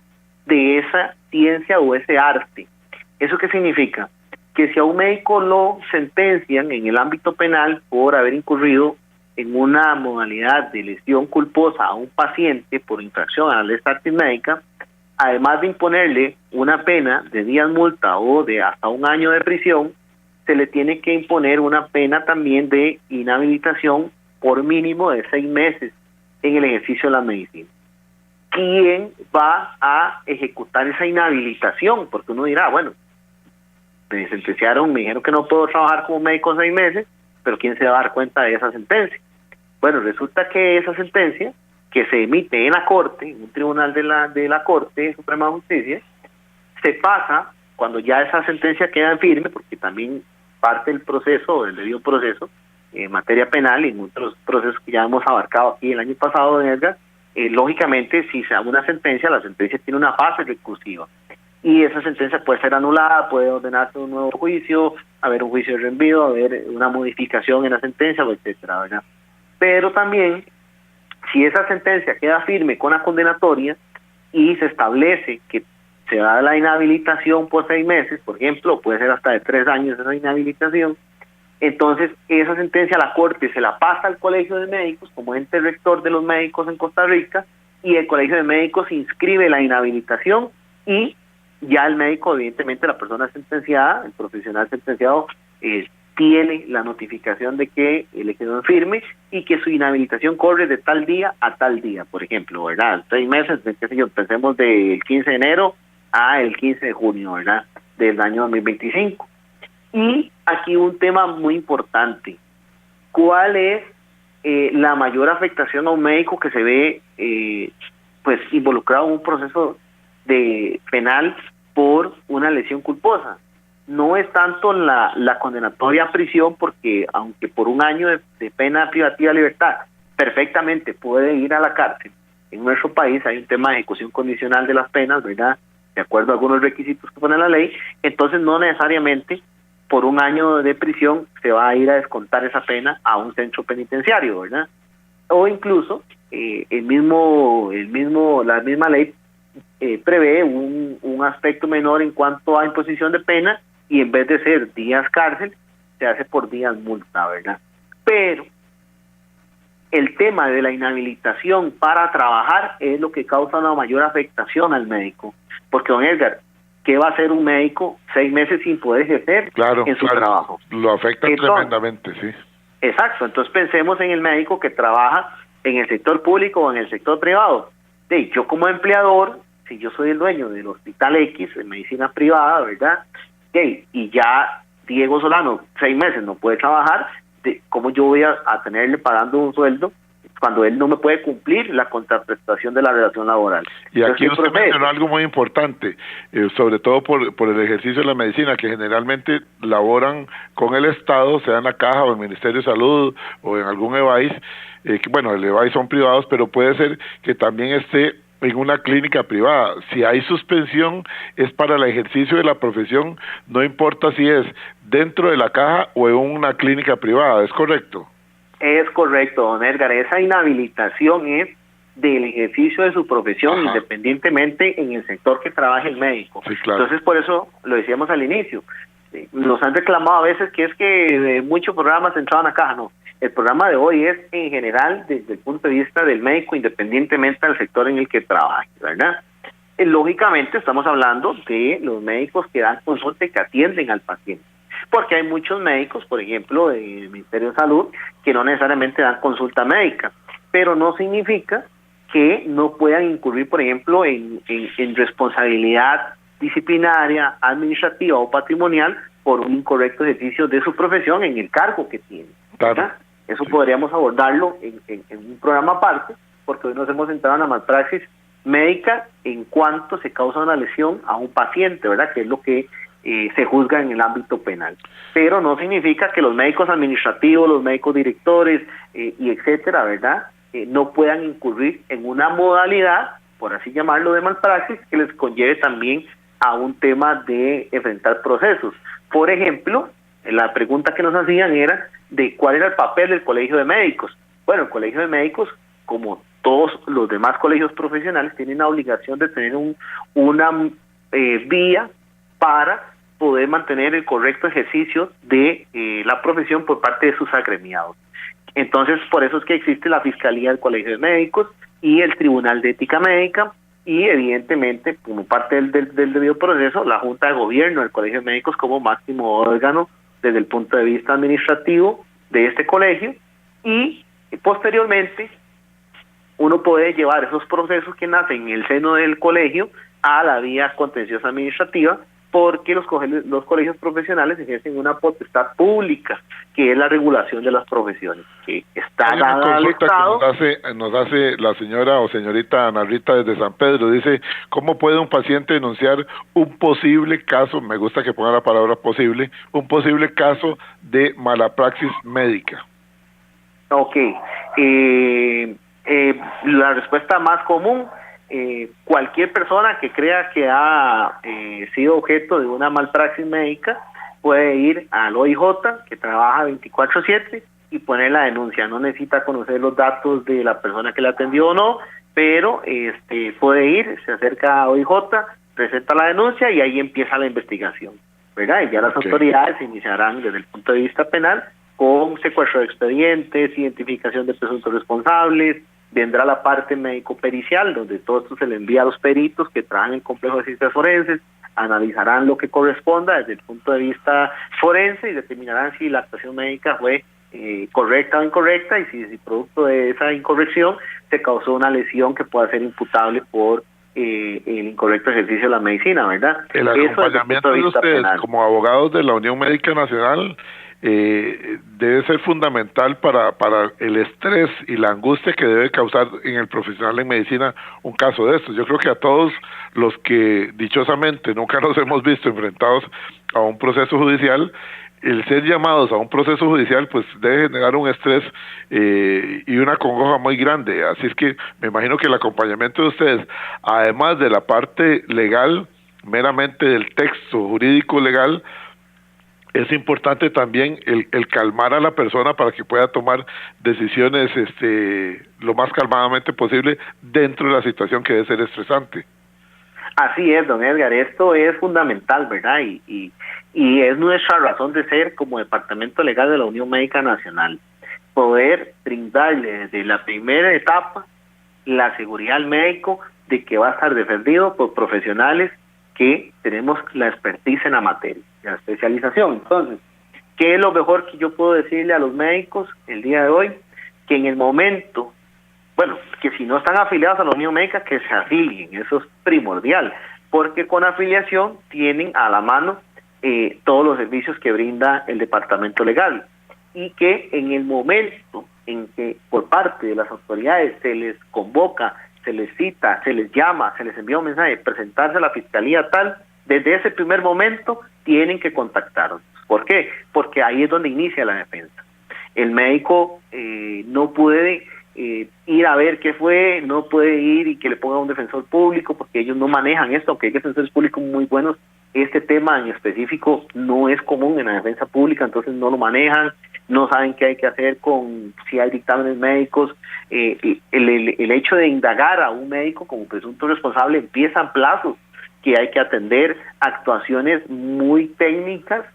de esa ciencia o ese arte. ¿Eso qué significa? Que si a un médico lo sentencian en el ámbito penal por haber incurrido en una modalidad de lesión culposa a un paciente por infracción a la ley artis médica, además de imponerle una pena de días multa o de hasta 1 año de prisión, se le tiene que imponer una pena también de inhabilitación por mínimo de 6 meses en el ejercicio de la medicina. ¿Quién va a ejecutar esa inhabilitación? Porque uno dirá, bueno, me sentenciaron, me dijeron que no puedo trabajar como médico 6 meses, pero ¿quién se va a dar cuenta de esa sentencia? Bueno, resulta que esa sentencia, que se emite en la Corte, en un tribunal de la Corte Suprema de Justicia, se pasa, cuando ya esa sentencia queda firme, porque también parte del proceso, del debido proceso, en materia penal y en otros procesos que ya hemos abarcado aquí el año pasado, Edgar, lógicamente, si se da una sentencia, la sentencia tiene una fase recursiva. Y esa sentencia puede ser anulada, puede ordenarse un nuevo juicio, haber un juicio de reenvío, haber una modificación en la sentencia, etcétera, ¿verdad? Pero también Si esa sentencia queda firme con la condenatoria y se establece que se da la inhabilitación por 6 meses, por ejemplo, puede ser hasta de 3 años esa inhabilitación, entonces esa sentencia la Corte se la pasa al Colegio de Médicos como ente rector de los médicos en Costa Rica, y el Colegio de Médicos inscribe la inhabilitación, y ya el médico, evidentemente la persona sentenciada, el profesional sentenciado, tiene la notificación de que le quedó en firme y que su inhabilitación corre de tal día a tal día, por ejemplo, ¿verdad? 6 meses, qué sé yo, pensemos del 15 de enero a el 15 de junio, ¿verdad? Del año 2025. Y aquí un tema muy importante: ¿cuál es la mayor afectación a un médico que se ve pues involucrado en un proceso de penal por una lesión culposa? No es tanto la condenatoria a prisión, porque aunque por 1 año de pena privativa de libertad perfectamente puede ir a la cárcel, en nuestro país hay un tema de ejecución condicional de las penas, ¿verdad?, de acuerdo a algunos requisitos que pone la ley. Entonces no necesariamente por 1 año de prisión se va a ir a descontar esa pena a un centro penitenciario, ¿verdad? O incluso la misma ley prevé un aspecto menor en cuanto a imposición de pena, y en vez de ser días cárcel, se hace por días multa, ¿verdad? Pero el tema de la inhabilitación para trabajar es lo que causa una mayor afectación al médico, porque, don Edgar, ¿qué va a hacer un médico 6 meses sin poder ejercer en su trabajo? Lo afecta tremendamente, sí. Exacto. Entonces pensemos en el médico que trabaja en el sector público o en el sector privado. Yo como empleador, si yo soy el dueño del Hospital X, de medicina privada, ¿verdad?, y ya Diego Solano 6 meses no puede trabajar, ¿cómo yo voy a tenerle pagando un sueldo cuando él no me puede cumplir la contraprestación de la relación laboral? Y aquí usted mencionó algo muy importante, sobre todo por el ejercicio de la medicina, que generalmente laboran con el Estado, sea en la Caja o en el Ministerio de Salud o en algún EVAIS, bueno, el EVAIS son privados, pero puede ser que también esté en una clínica privada. Si hay suspensión, es para el ejercicio de la profesión, no importa si es dentro de la Caja o en una clínica privada, ¿es correcto? Es correcto, don Edgar. Esa inhabilitación es del ejercicio de su profesión, Ajá, independientemente en el sector que trabaje el médico. Sí, claro. Entonces, por eso lo decíamos al inicio, nos han reclamado a veces que es que muchos programas entraban a Caja. No, el programa de hoy es en general desde el punto de vista del médico, independientemente del sector en el que trabaje, ¿verdad? Lógicamente estamos hablando de los médicos que dan consulta y que atienden al paciente, porque hay muchos médicos, por ejemplo, del Ministerio de Salud, que no necesariamente dan consulta médica, pero no significa que no puedan incurrir, por ejemplo, en responsabilidad disciplinaria, administrativa o patrimonial por un incorrecto ejercicio de su profesión en el cargo que tienen. Claro. Eso sí, podríamos abordarlo en un programa aparte, porque hoy nos hemos centrado en la malpraxis médica en cuanto se causa una lesión a un paciente, ¿verdad?, que es lo que se juzga en el ámbito penal. Pero no significa que los médicos administrativos, los médicos directores y etcétera, ¿verdad?, no puedan incurrir en una modalidad, por así llamarlo, de malpraxis que les conlleve también a un tema de enfrentar procesos. Por ejemplo, la pregunta que nos hacían era de cuál era el papel del Colegio de Médicos. Bueno, el Colegio de Médicos, como todos los demás colegios profesionales, tienen la obligación de tener una vía para poder mantener el correcto ejercicio de la profesión por parte de sus agremiados. Entonces, por eso es que existe la Fiscalía del Colegio de Médicos y el Tribunal de Ética Médica, y evidentemente, como parte del debido proceso, la Junta de Gobierno del Colegio de Médicos como máximo órgano desde el punto de vista administrativo de este colegio, y posteriormente uno puede llevar esos procesos que nacen en el seno del colegio a la vía contenciosa administrativa, porque los colegios profesionales ejercen una potestad pública, que es la regulación de las profesiones, que está dada al Estado. Nos hace la señora o señorita Ana Rita desde San Pedro, dice, ¿cómo puede un paciente denunciar un posible caso, me gusta que ponga la palabra posible, un posible caso de mala praxis médica? Ok, la respuesta más común: cualquier persona que crea que ha sido objeto de una malpraxis médica puede ir al OIJ, que trabaja 24/7, y poner la denuncia. No necesita conocer los datos de la persona que le atendió o no, pero puede ir, se acerca a OIJ, presenta la denuncia y ahí empieza la investigación, ¿verdad? Y ya las autoridades iniciarán desde el punto de vista penal con secuestro de expedientes, identificación de presuntos responsables, vendrá la parte médico-pericial, donde todo esto se le envía a los peritos que trabajan en el complejo de ciencias forenses, analizarán lo que corresponda desde el punto de vista forense y determinarán si la actuación médica fue correcta o incorrecta, y si producto de esa incorrección se causó una lesión que pueda ser imputable por el incorrecto ejercicio de la medicina, ¿verdad? El acompañamiento de ustedes penal, como abogados de la Unión Médica Nacional, debe ser fundamental para el estrés y la angustia que debe causar en el profesional en medicina un caso de estos. Yo creo que a todos los que dichosamente nunca nos hemos visto enfrentados a un proceso judicial, el ser llamados a un proceso judicial pues debe generar un estrés y una congoja muy grande. Así es que me imagino que el acompañamiento de ustedes, además de la parte legal, meramente del texto jurídico legal, es importante también el calmar a la persona para que pueda tomar decisiones lo más calmadamente posible dentro de la situación que debe ser estresante. Así es, don Edgar, esto es fundamental, ¿verdad? Y es nuestra razón de ser como Departamento Legal de la Unión Médica Nacional, poder brindarle desde la primera etapa la seguridad al médico de que va a estar defendido por profesionales que tenemos la expertise en la materia, la especialización. Entonces, ¿qué es lo mejor que yo puedo decirle a los médicos el día de hoy? Que en el momento, que si no están afiliados a la Unión Médica, que se afilien, eso es primordial, porque con afiliación tienen a la mano todos los servicios que brinda el Departamento Legal, y que en el momento en que por parte de las autoridades se les convoca, se les cita, se les llama, se les envía un mensaje, presentarse a la fiscalía tal, desde ese primer momento tienen que contactarnos. ¿Por qué? Porque ahí es donde inicia la defensa. El médico no puede ir a ver qué fue, no puede ir y que le ponga un defensor público, porque ellos no manejan esto, aunque hay defensores públicos muy buenos. Este tema en específico no es común en la defensa pública, entonces no lo manejan, no saben qué hay que hacer con si hay dictámenes médicos. El hecho de indagar a un médico como presunto responsable, empiezan plazos que hay que atender, actuaciones muy técnicas,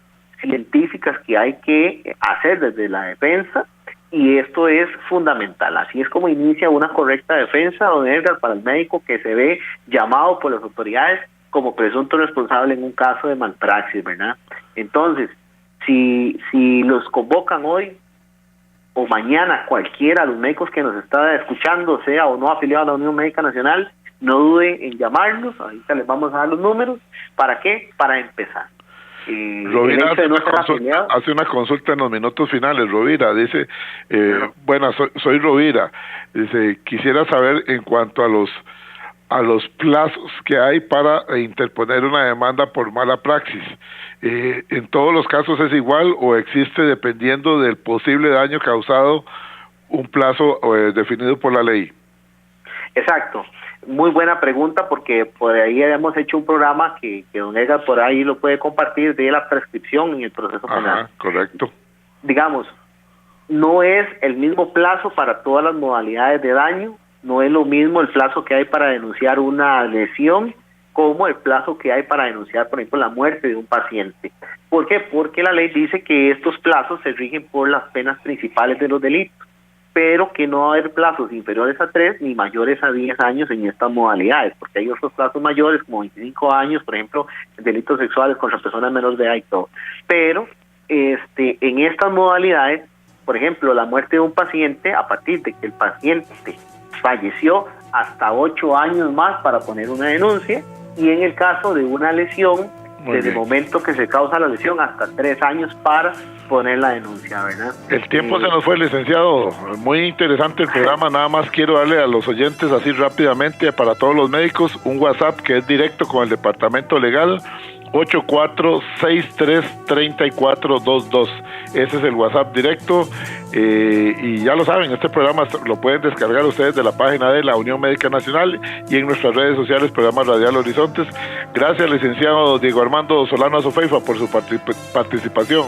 científicas que hay que hacer desde la defensa, y esto es fundamental. Así es como inicia una correcta defensa, don Edgar, para el médico que se ve llamado por las autoridades como presunto responsable en un caso de malpraxis, ¿verdad? Entonces, si los convocan hoy o mañana cualquiera de los médicos que nos está escuchando, sea o no afiliado a la Unión Médica Nacional, no dude en llamarnos. Ahorita les vamos a dar los números. ¿Para qué? Para empezar. Rovira hace una consulta en los minutos finales. Rovira dice, soy Rovira, dice, quisiera saber en cuanto a los plazos que hay para interponer una demanda por mala praxis. ¿En todos los casos es igual o existe, dependiendo del posible daño causado, un plazo definido por la ley? Exacto. Muy buena pregunta, porque por ahí habíamos hecho un programa que don Edgar por ahí lo puede compartir, de la prescripción en el proceso penal. Correcto. Digamos, no es el mismo plazo para todas las modalidades de daño, no es lo mismo el plazo que hay para denunciar una lesión como el plazo que hay para denunciar, por ejemplo, la muerte de un paciente. ¿Por qué? Porque la ley dice que estos plazos se rigen por las penas principales de los delitos, pero que no va a haber plazos inferiores a 3 ni mayores a 10 años en estas modalidades, porque hay otros plazos mayores, como 25 años, por ejemplo, delitos sexuales contra personas menores de edad y todo. Pero en estas modalidades, por ejemplo, la muerte de un paciente, a partir de que el paciente falleció, hasta 8 años más para poner una denuncia, y en el caso de una lesión, desde el momento que se causa la lesión, hasta 3 años para poner la denuncia, ¿verdad? El tiempo se nos fue, licenciado. Muy interesante el programa. Nada más quiero darle a los oyentes, así rápidamente, para todos los médicos, un WhatsApp que es directo con el Departamento Legal, 84633422. Ese es el WhatsApp directo, y ya lo saben, este programa lo pueden descargar ustedes de la página de la Unión Médica Nacional y en nuestras redes sociales, programa Radial Horizontes. Gracias, licenciado Diego Armando Solano Azofeifa, por su participación.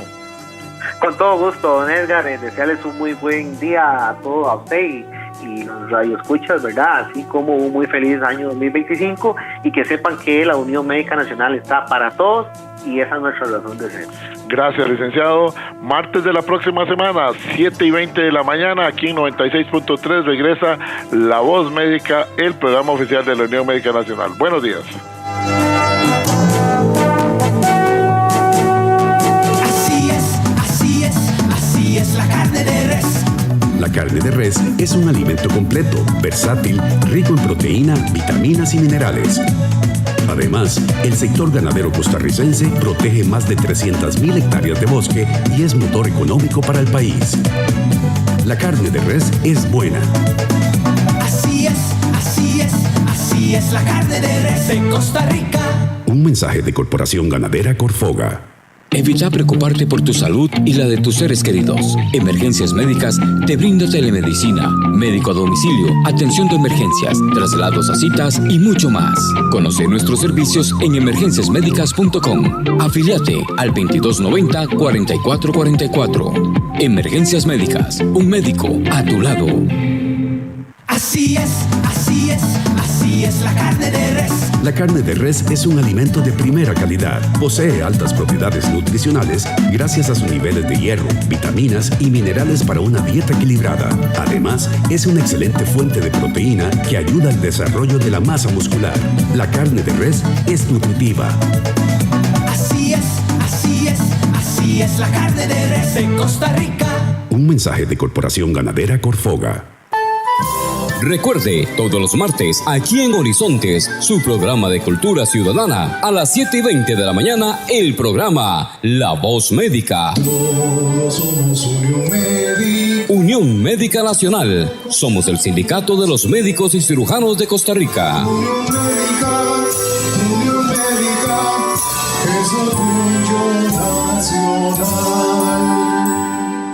Con todo gusto, don Edgar, desearles un muy buen día a todos, a usted y los radioescuchas, ¿verdad? Así como un muy feliz año 2025 y que sepan que la Unión Médica Nacional está para todos y esa es nuestra razón de ser. Gracias, licenciado. Martes de la próxima semana, 7:20 de la mañana, aquí en 96.3 regresa La Voz Médica, el programa oficial de la Unión Médica Nacional. Buenos días. Así es la carne de res. La carne de res es un alimento completo, versátil, rico en proteína, vitaminas y minerales. Además, el sector ganadero costarricense protege más de 300.000 hectáreas de bosque y es motor económico para el país. La carne de res es buena. Así es la carne de res de Costa Rica. Un mensaje de Corporación Ganadera Corfoga. Evita preocuparte por tu salud y la de tus seres queridos. Emergencias Médicas te brinda telemedicina, médico a domicilio, atención de emergencias, traslados a citas y mucho más. Conoce nuestros servicios en emergenciasmedicas.com. Afíliate al 2290-4444. Emergencias Médicas, un médico a tu lado. Así es la carne de res. La carne de res es un alimento de primera calidad. Posee altas propiedades nutricionales gracias a sus niveles de hierro, vitaminas y minerales para una dieta equilibrada. Además, es una excelente fuente de proteína que ayuda al desarrollo de la masa muscular. La carne de res es nutritiva. Así es la carne de res de Costa Rica. Un mensaje de Corporación Ganadera Corfoga. Recuerde, todos los martes, aquí en Horizontes, su programa de cultura ciudadana, a las 7:20 de la mañana, el programa La Voz Médica. Todos somos Unión Médica. Unión Médica Nacional. Somos el sindicato de los médicos y cirujanos de Costa Rica. Unión Médica.